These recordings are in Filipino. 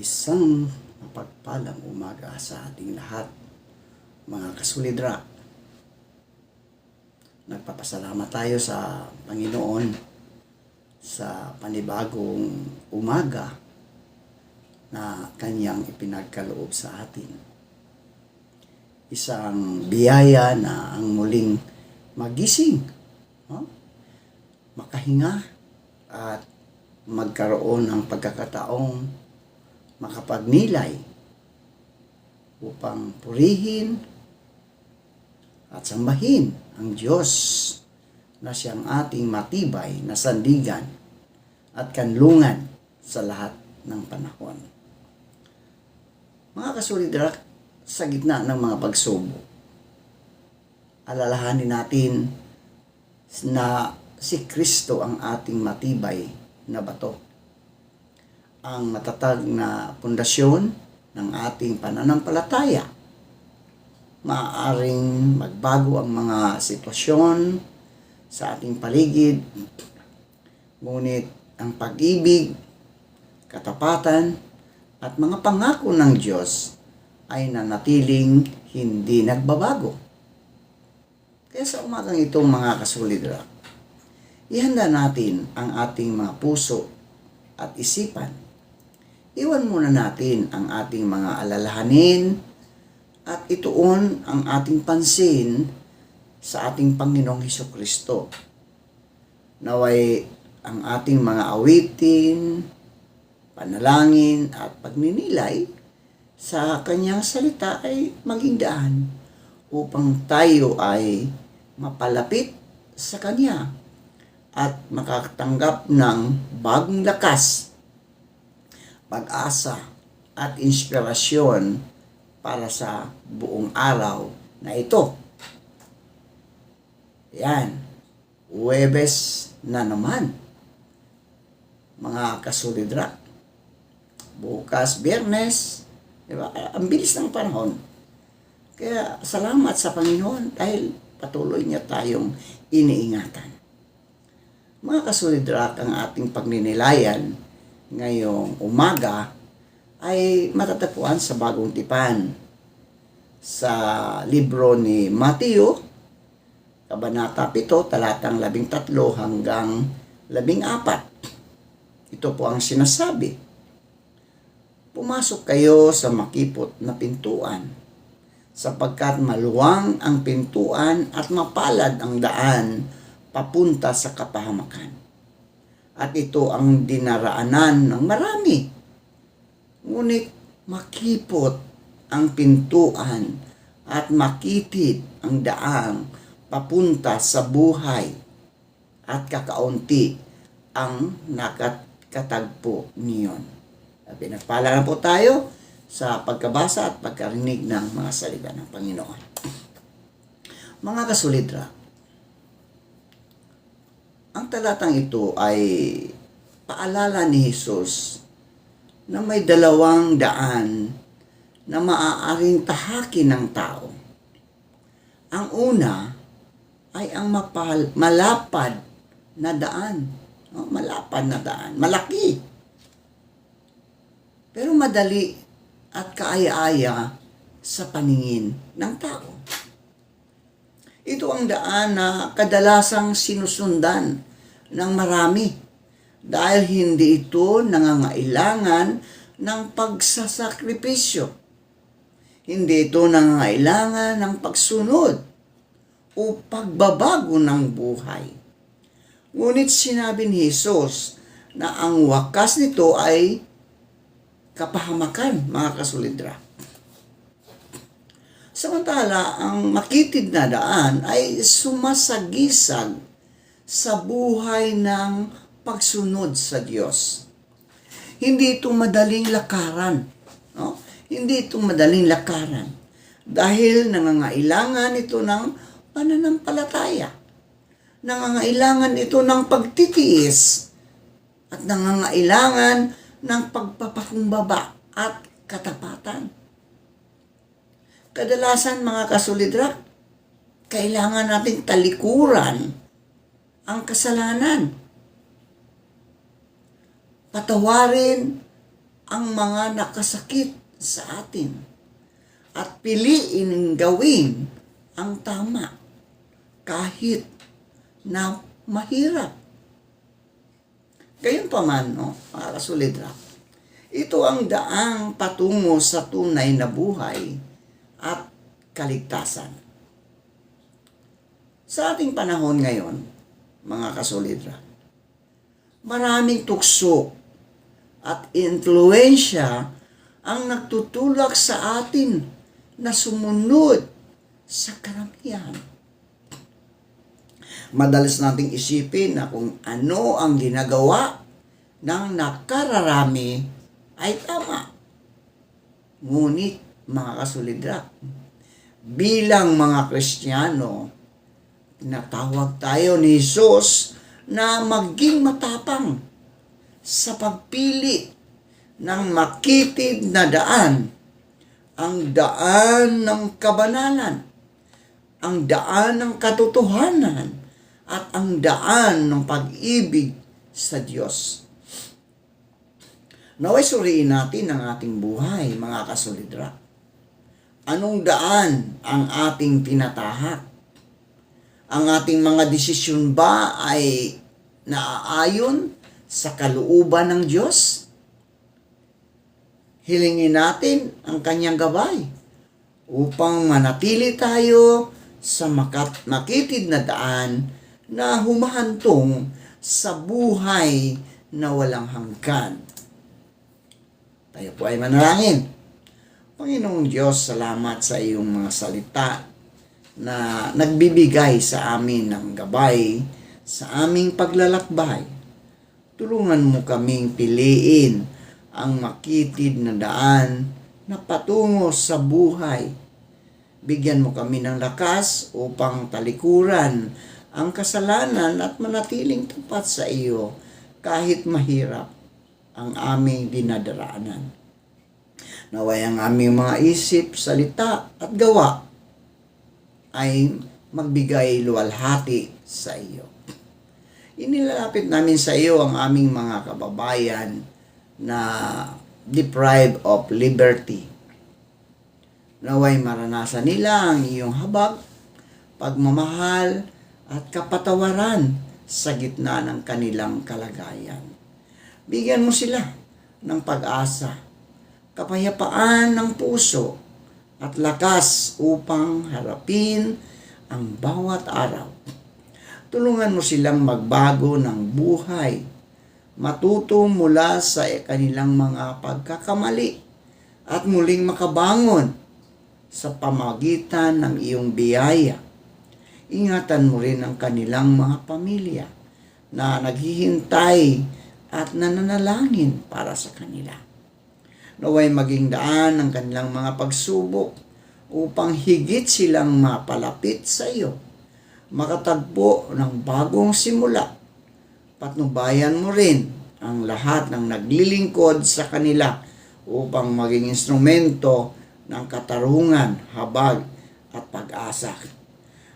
Isang mapagpalang umaga sa ating lahat, mga kasulidra. Nagpapasalamat tayo sa Panginoon sa panibagong umaga na Kanyang ipinagkaloob sa atin. Isang biyaya na ang muling magising, makahinga at magkaroon ng pagkakataong makapagnilay upang purihin at sambahin ang Diyos na siyang ating matibay na sandigan at kanlungan sa lahat ng panahon. Mga kasulidra, sa gitna ng mga pagsubok, alalahanin natin na si Kristo ang ating matibay na bato, ang matatag na pundasyon ng ating pananampalataya. Maaaring magbago ang mga sitwasyon sa ating paligid, ngunit ang pag-ibig, katapatan, at mga pangako ng Diyos ay nanatiling hindi nagbabago. Kaya sa umagang itong mga kasulidra, ihanda natin ang ating mga puso at isipan. Iwan muna natin ang ating mga alalahanin at ituon ang ating pansin sa ating Panginoong Hesukristo. Naway ang ating mga awitin, panalangin at pagninilay sa Kanyang salita ay maging daan upang tayo ay mapalapit sa Kanya at makatanggap ng bagong lakas, pag-asa at inspirasyon para sa buong araw na ito. Yan, Huwebes na naman, mga kasulidra. Bukas, Biyernes, diba? Ang bilis ng panahon. Kaya salamat sa Panginoon dahil patuloy niya tayong iniingatan. Mga kasulidra, ang ating pagninilayan ngayong umaga ay matatagpuan sa Bagong Tipan sa libro ni Mateo, Kabanata 7, talatang 13 hanggang 14. Ito po ang sinasabi: "Pumasok kayo sa makipot na pintuan, sapagkat maluwang ang pintuan at mapalad ang daan papunta sa kapahamakan. At ito ang dinaraanan ng marami. Ngunit makipot ang pintuan at makitid ang daang papunta sa buhay at kakaunti ang nakatagpo niyon." Pinagpala na po tayo sa pagkabasa at pagkarinig ng mga salita ng Panginoon. Mga kasulidra, ang talatang ito ay paalala ni Jesus na may dalawang daan na maaaring tahakin ng tao. Ang una ay ang malapad na daan. Malapad na daan. Malaki. Pero madali at kaaya-aya sa paningin ng tao. Ito ang daan na kadalasang sinusundan ng marami dahil hindi ito nangangailangan ng pagsasakripisyo. Hindi ito nangangailangan ng pagsunod o pagbabago ng buhay. Ngunit sinabi ni Jesus na ang wakas nito ay kapahamakan, mga kasulidra. Samantala, ang makitid na daan ay sumasagisag sa buhay ng pagsunod sa Diyos. Hindi ito madaling lakaran. Hindi ito madaling lakaran dahil nangangailangan ito ng pananampalataya. Nangangailangan ito ng pagtitiis at nangangailangan ng pagpapakumbaba at katapatan. Kadalasan, mga kasulidra, kailangan nating talikuran ang kasalanan. Patawarin ang mga nakasakit sa atin at piliin gawin ang tama kahit na mahirap. Gayunpaman, mga kasulidra, ito ang daang patungo sa tunay na buhay at kaligtasan. Sa ating panahon ngayon, mga kasulidra, maraming tukso at influensya ang nagtutulak sa atin na sumunod sa karamihan. Madalas nating isipin na kung ano ang ginagawa ng nakararami ay tama. Ngunit, mga kasulidra, bilang mga Kristiyano, tinatawag tayo ni Jesus na maging matapang sa pagpili ng makitid na daan, ang daan ng kabanalan, ang daan ng katotohanan, at ang daan ng pag-ibig sa Diyos. Naway suriin natin ang ating buhay, mga kasulidra. Anong daan ang ating tinatahak? Ang ating mga desisyon ba ay naaayon sa kalooban ng Diyos? Hilingin natin ang kanyang gabay upang manatili tayo sa makitid na daan na humahantong sa buhay na walang hanggan. Tayo po ay manalangin. Panginoong Diyos, salamat sa iyong mga salita na nagbibigay sa amin ng gabay sa aming paglalakbay. Tulungan mo kaming piliin ang makitid na daan na patungo sa buhay. Bigyan mo kami ng lakas upang talikuran ang kasalanan at manatiling tapat sa iyo kahit mahirap ang aming dinadaraanan. Naway ang aming mga isip, salita at gawa ay magbigay luwalhati sa iyo. Inilalapit namin sa iyo ang aming mga kababayan na deprived of liberty. Naway maranasan nila ang iyong habag, pagmamahal, at kapatawaran sa gitna ng kanilang kalagayan. Bigyan mo sila ng pag-asa, kapayapaan ng puso, at lakas upang harapin ang bawat araw. Tulungan mo silang magbago ng buhay, matuto mula sa kanilang mga pagkakamali, at muling makabangon sa pamagitan ng iyong biyaya. Ingatan mo rin ang kanilang mga pamilya na naghihintay at nananalangin para sa kanila. Naway maging daan ang kanilang mga pagsubok upang higit silang mapalapit sa iyo, makatagpo ng bagong simula. Patnubayan mo rin ang lahat ng naglilingkod sa kanila upang maging instrumento ng katarungan, habag at pag-asa.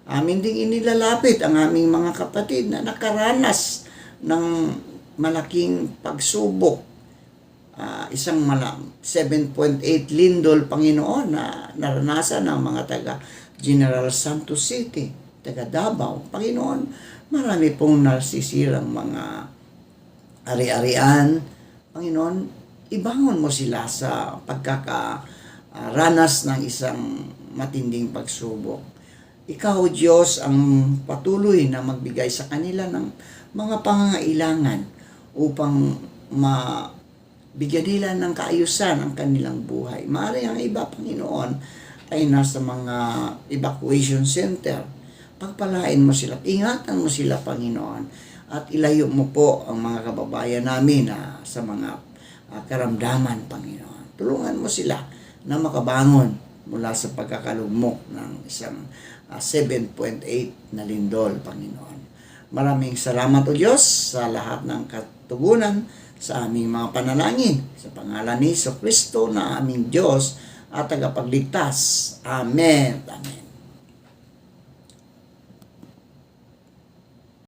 Amin ding inilalapit ang aming mga kapatid na nakaranas ng malaking pagsubok. Isang 7.8 lindol, Panginoon, na naranasan ng mga taga General Santos City, taga Davao. Panginoon, marami pong nasisirang mga ari-arian. Panginoon, ibangon mo sila sa pagkakaranas ng isang matinding pagsubok. Ikaw, Diyos, ang patuloy na magbigay sa kanila ng mga pangangailangan upang mabigyan nila ng kaayusan ang kanilang buhay. Maaari ang iba, Panginoon, ay nasa mga evacuation center. Pagpalain mo sila, ingatan mo sila, Panginoon, at ilayo mo po ang mga kababayan namin sa mga karamdaman, Panginoon. Tulungan mo sila na makabangon mula sa pagkakalugmok ng isang 7.8 na lindol, Panginoon. Maraming salamat, O Diyos, sa lahat ng katugunan sa aming mga panalangin. Sa pangalan ni Jesucristo na aming Diyos at tagapagligtas. Amen. Amen.